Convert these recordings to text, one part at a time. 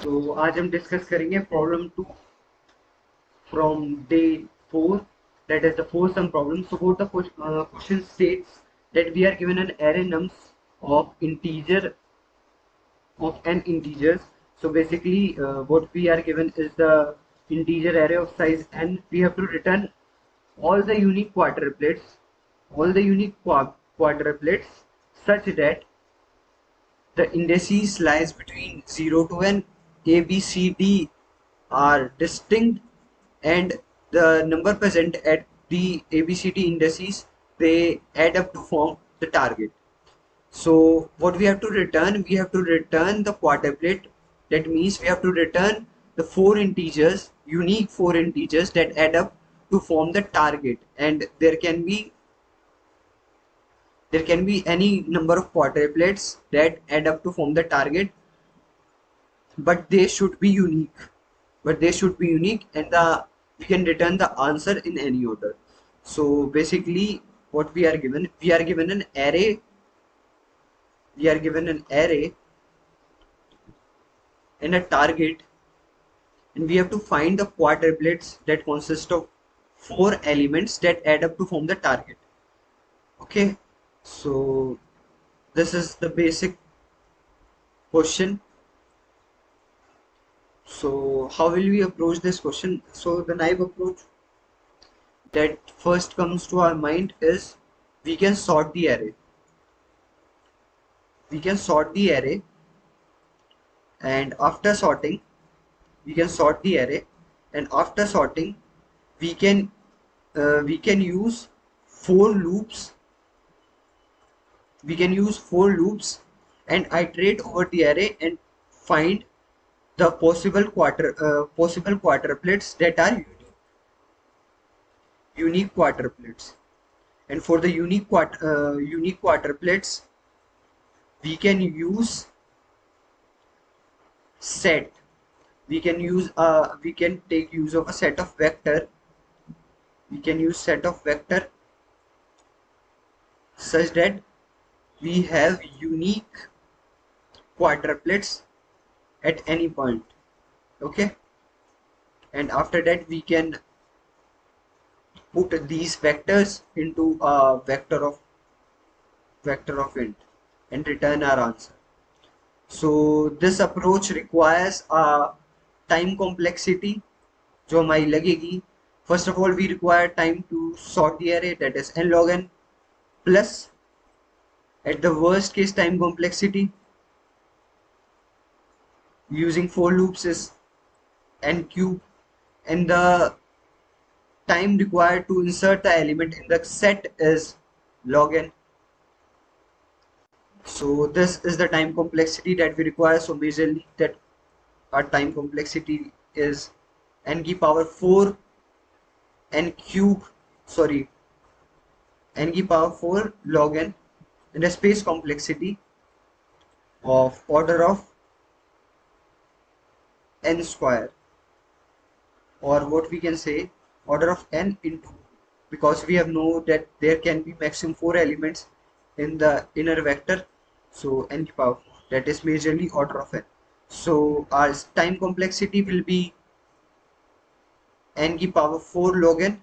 तो आज हम डिस्कस करेंगे problem 2 from day 4, that is the fourth sum problem. So both the question states that we are given an array nums of n integers. So basically what we are given is the integer array of size n. We have to return all the unique quadruplets such that the indices lies between 0 to n. A, B, C, D are distinct, and the number present at the ABCD indices, they add up to form the target. So what we have to return? We have to return the quadruplet. That means we have to return the unique four integers that add up to form the target, and there can be any number of quadruplets that add up to form the target, but they should be unique. And we can return the answer in any order. So basically, what we are given an array. We are given an array and a target, and we have to find the quadruplets that consist of four elements that add up to form the target. Okay, so this is the basic question. So how will we approach this question? So the naive approach that first comes to our mind is we can sort the array. We can sort the array, and after sorting, we can sort the array, and after sorting, we can use four loops. We can use four loops and iterate over the array and find the possible quadruplets that are unique quadruplets. And for the unique quadruplets, we can use set. We can take use of a set of vector. We can use set of vector such that we have unique quadruplets at any point. Okay, and after that we can put these vectors into a vector of int and return our answer. So this approach requires a time complexity जो हमारी लगेगी. First of all, we require time to sort the array, that is n log n, plus at the worst case time complexity using for loops is n cube, and the time required to insert the element in the set is log n. So this is the time complexity that we require. So majorly that our time complexity is n की power 4 n cube, sorry, n की power 4 log n, and a space complexity of order of n square, or what we can say order of n into, because we have know that there can be maximum 4 elements in the inner vector. So n की power 4, that is majorly order of n. So our time complexity will be n की power 4 log n,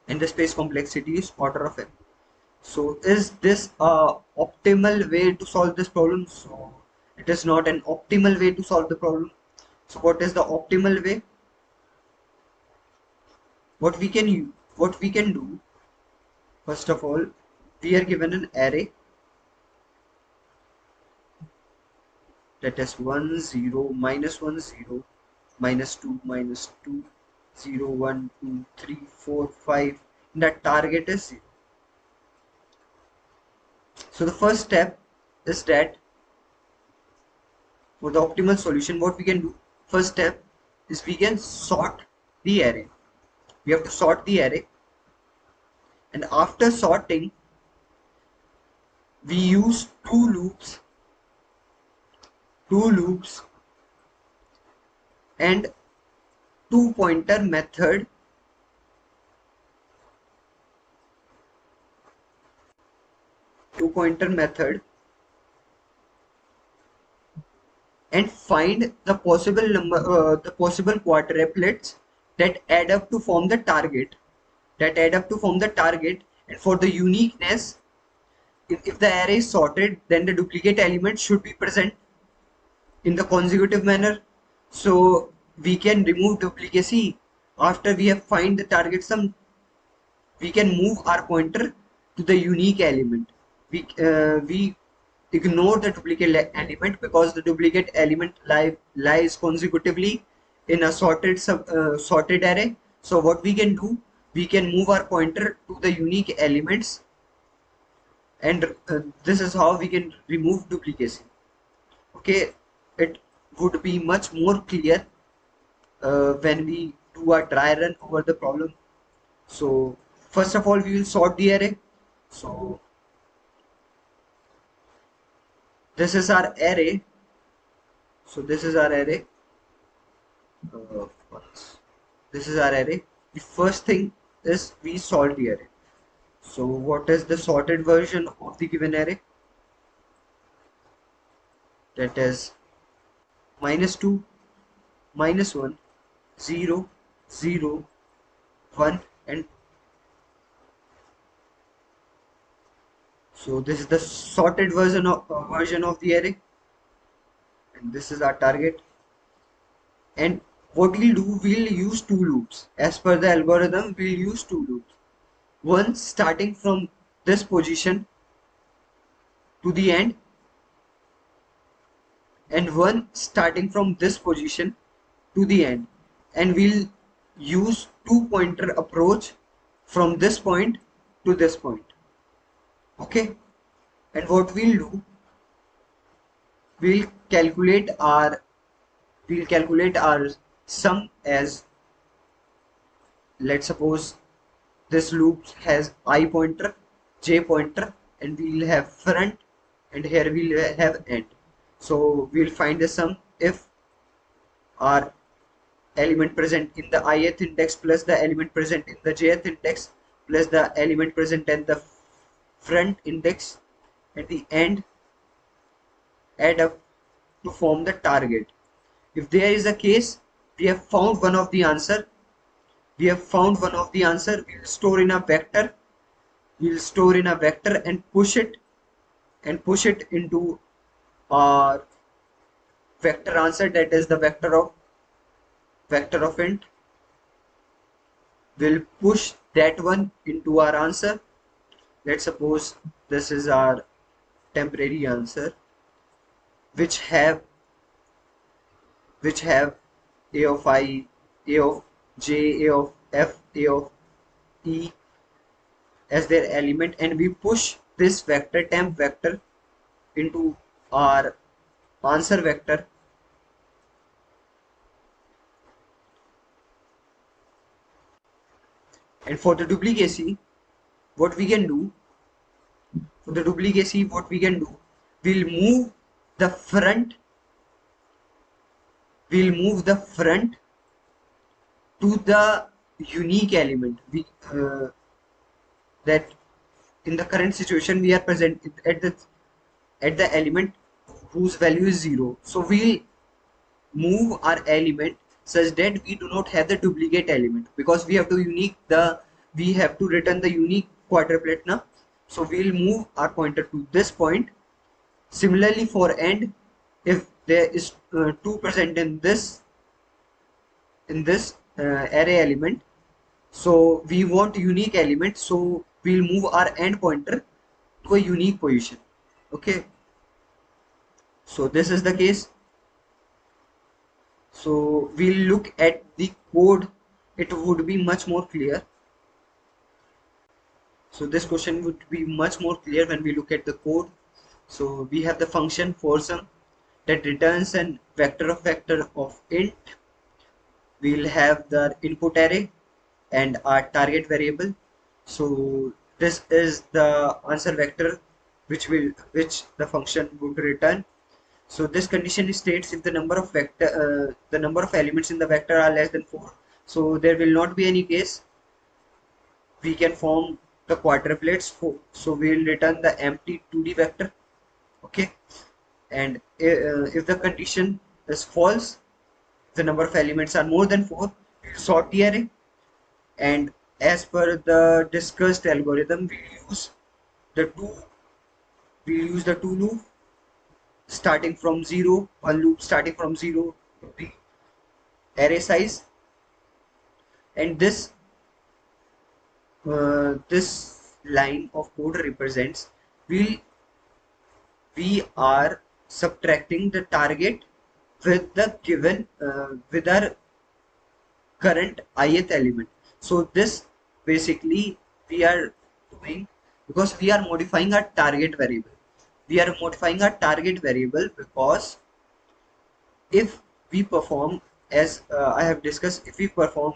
and the space complexity is order of n. So is this a optimal way to solve this problem? So it is not an optimal way to solve the problem. So what is the optimal way? What we can do, first of all, we are given an array that is 1 0 minus 1 0 minus 2 minus 2 0 1 2 3 4 5, and the target is 0. So the first step is that for the optimal solution, what we can do, first step is we can sort the array. We have to sort the array, and after sorting, we use two loops and two pointer method and find the possible quadruplets that add up to form the target. And for the uniqueness, if the array is sorted, then the duplicate element should be present in the consecutive manner. So we can remove duplicacy after we have find the target sum. We can move our pointer to the unique element. We ignore the duplicate element because the duplicate element lies consecutively in a sorted array. So what we can do, we can move our pointer to the unique elements, and this is how we can remove duplicacy. Okay, it would be much more clear when we do a dry run over the problem. So first of all, we will sort the array. So this is our array. So this is our array. Uh, this is our array. The first thing is we sort the array. So what is the sorted version of the given array? That is -2, -1, 0, 0, 1, and so this is the sorted version of the array, and this is our target. And what we'll do, we'll use two loops. As per the algorithm, we'll use two loops. One starting from this position to the end, and one starting from this position to the end. And we'll use two pointer approach from this point to this point. Okay. And what we'll do, we'll calculate our sum as, let's suppose this loop has I pointer, j pointer, and we'll have front, and here we'll have end. So we'll find the sum if our element present in the ith index plus the element present in the jth index plus the element present in the front index at the end add up to form the target. If there is a case, we have found one of the answer. We'll store in a vector. And push it into our vector answer, that is the vector of int. We'll push that one into our answer. Let's suppose this is our temporary answer, which have a of I, a of j, a of f, a of e as their element, and we push this temp vector into our answer vector. And for the duplicacy, what we can do, we'll move the front to the unique element. That in the current situation we are present at the element whose value is 0. So we'll move our element such that we do not have the duplicate element, because we have to return the unique quadruplet now. So we'll move our pointer to this point. Similarly for end, if there is 2 present in this array element, so we want unique element, so we'll move our end pointer to a unique position. Okay, so this is the case. So we'll look at the code, it would be much more clear. So this question would be much more clear when we look at the code. So we have the function forSum that returns an vector of int. We'll have the input array and our target variable. So this is the answer vector which the function would return. So this condition states if the number of elements in the vector are less than 4. So there will not be any case we can form the quadruplets. So we'll return the empty 2D vector. Okay. and if the condition is false, the number of elements are more than 4, we'll sort the array. And as per the discussed algorithm, the two we'll use the two loop starting from 0, one loop starting from 0 to the array size. And this line of code represents we we are subtracting the target with the given with our current ith element. So this basically we are doing because we are modifying our target variable. We are modifying our target variable because if we perform, as I have discussed, if we perform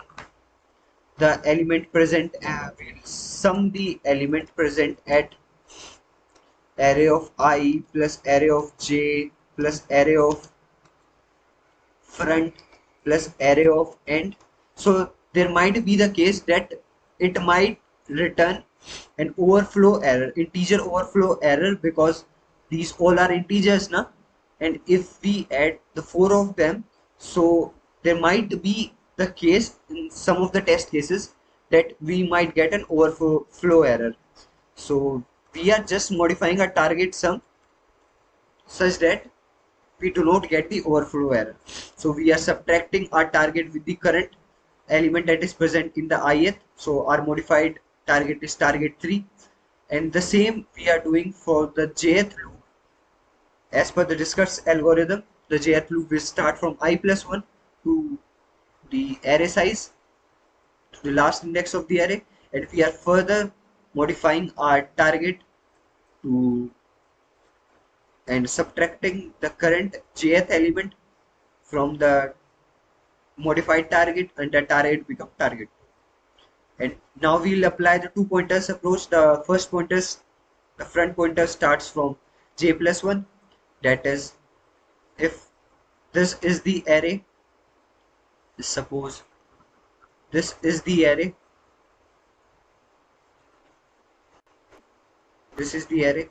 the element present, we'll sum the element present at array of I plus array of j plus array of front plus array of end. So there might be the case that it might return an overflow error, integer overflow error, because these all are integers now. And if we add the four of them, so there might be the case in some of the test cases that we might get an overflow error. So we are just modifying a target sum such that we do not get the overflow error. So we are subtracting our target with the current element that is present in the ith. So our modified target is target 3, and the same we are doing for the jth loop. As per the discussed algorithm, the jth loop will start from I plus 1 to the array size, to the last index of the array, and we are further modifying our target to and subtracting the current jth element from the modified target, and the target become target. And now we'll apply the two pointers approach. The first pointers, the front pointer starts from j plus 1, that is if this is the array, suppose this is the array, this is the array,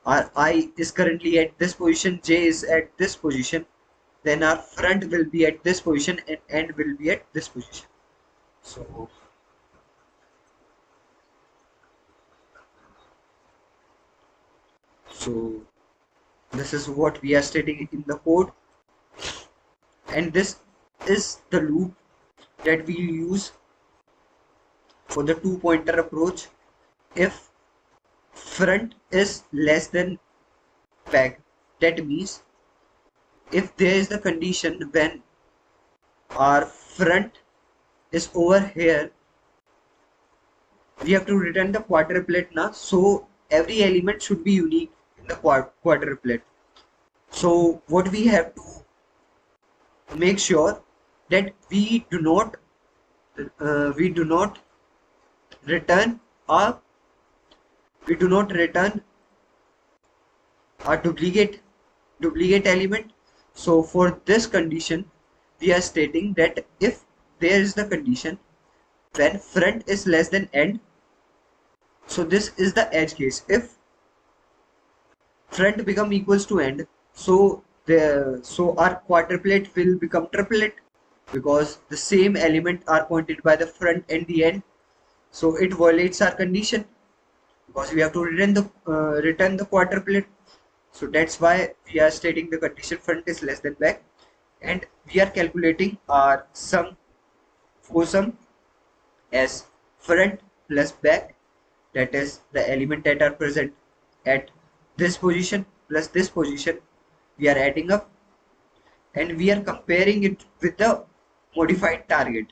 our I is currently at this position, j is at this position, then our front will be at this position and end will be at this position. So this is what we are stating in the code, and this is the loop that we use for the two pointer approach. If front is less than back, that means if there is the condition when our front is over here, we have to return the quadruplet now. So every element should be unique in the quadruplet. So what we have to make sure that we do not return a duplicate element. So for this condition, we are stating that if there is the condition when front is less than end, so this is the edge case. If front become equals to end, so our quadruplet will become triplet, because the same element are pointed by the front and the end. So it violates our condition because we have to return the quadruplet. So that's why we are stating the condition front is less than back, and we are calculating our sum as front plus back, that is the element that are present at this position plus this position, we are adding up and we are comparing it with the modified target.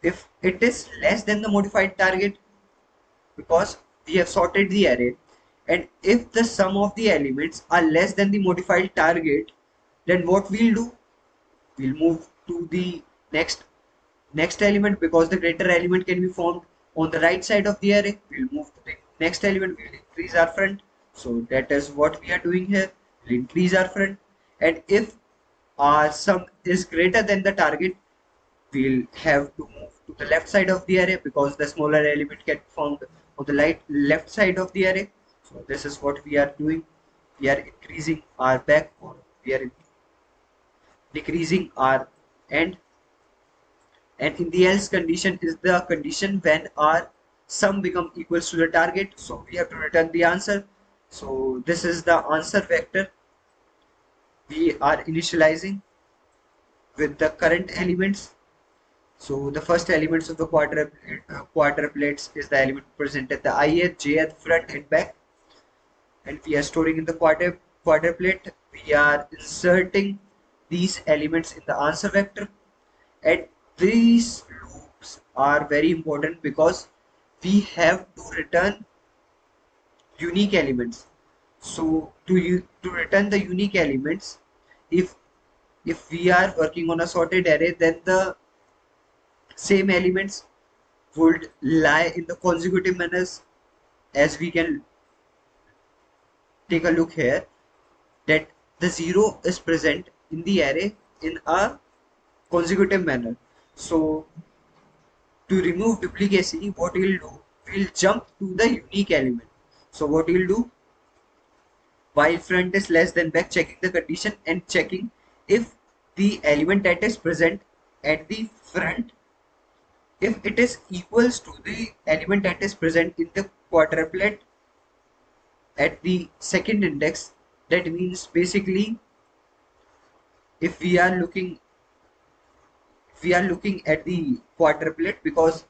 If it is less than the modified target, because we have sorted the array, and if the sum of the elements are less than the modified target, then what we'll do, we'll move to the next element, because the greater element can be formed on the right side of the array. We'll move to the next element, we'll increase our front. So that is what we are doing here. We'll increase our front, and if our sum is greater than the target, we'll have to move to the left side of the array, because the smaller element can be found on the left side of the array. So this is what we are doing. we are increasing our back, or we are decreasing our end. And in the else condition is the condition when our sum become equals to the target, so we have to return the answer. So this is the answer vector we are initializing with the current elements. So the first elements of the quadruplets is the element present at the ith, jth, front and back, and we are storing in the quadruplet. We are inserting these elements in the answer vector, and these loops are very important because we have to return unique elements. So to return the unique elements, if we are working on a sorted array, then the same elements would lie in the consecutive manners, as we can take a look here that the 0 is present in the array in a consecutive manner. So to remove duplicacy, what we'll do, we'll jump to the unique element. So what we'll do, while front is less than back, checking the condition and checking if the element that is present at the front, if it is equals to the element that is present in the quadruplet at the second index. That means basically if we are looking at the quadruplet, because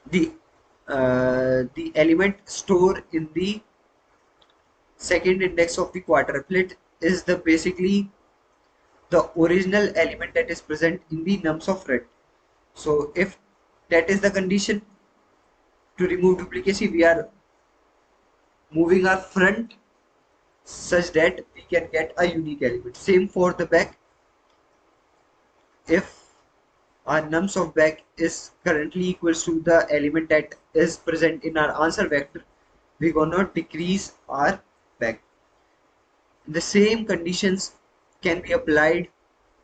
the element stored in the second index of the quadruplet is the basically the original element that is present in the nums of red. So if that is the condition, to remove duplicacy, we are moving our front such that we can get a unique element. Same for the back. If our nums of back is currently equals to the element that is present in our answer vector, we're gonna decrease our back. The same conditions can be applied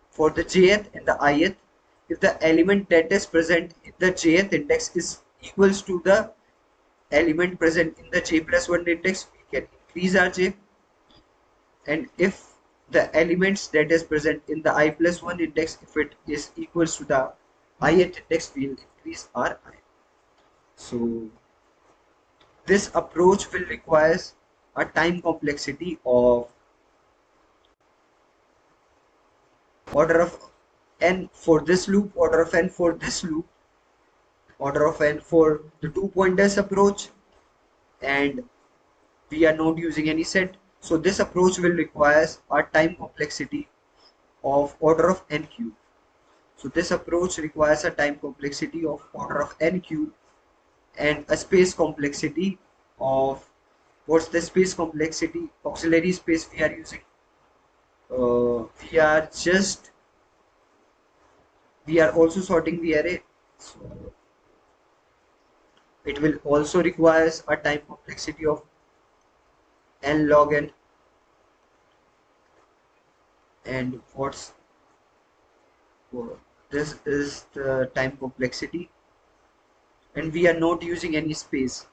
for the jth and the ith. If the element that is present in the jth index is equals to the element present in the j plus 1 index, we can increase our j. And if the elements that is present in the I plus 1 index, if it is equals to the ith index, we will increase our I. So this approach will require a time complexity of order of n for this loop, order of n for this loop, order of n for the two pointers approach, and we are not using any set. So this approach will require a time complexity of order of n cube. So this approach requires a time complexity of order of n cube and a space complexity of, what's the space complexity? Auxiliary space we are using. We are also sorting the array. So it will also requires a time complexity of n log n. And this is the time complexity, and we are not using any space.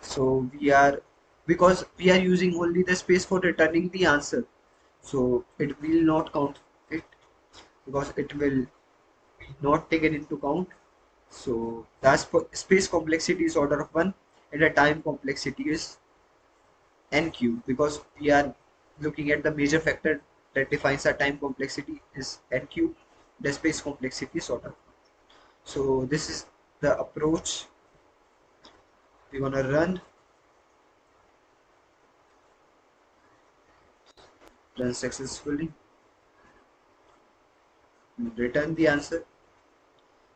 So because we are using only the space for returning the answer, so it will not count it, because it will be not taken into count. So the space complexity is order of 1 and the time complexity is n cube, because we are looking at the major factor that defines our time complexity is n cube. The space complexity is order. So this is the approach we're gonna run successfully, return the answer.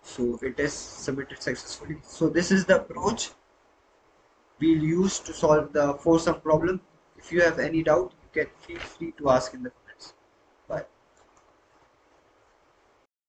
So it is submitted successfully. So this is the approach we'll use to solve the 4-sum problem. If you have any doubt, you can feel free to ask in the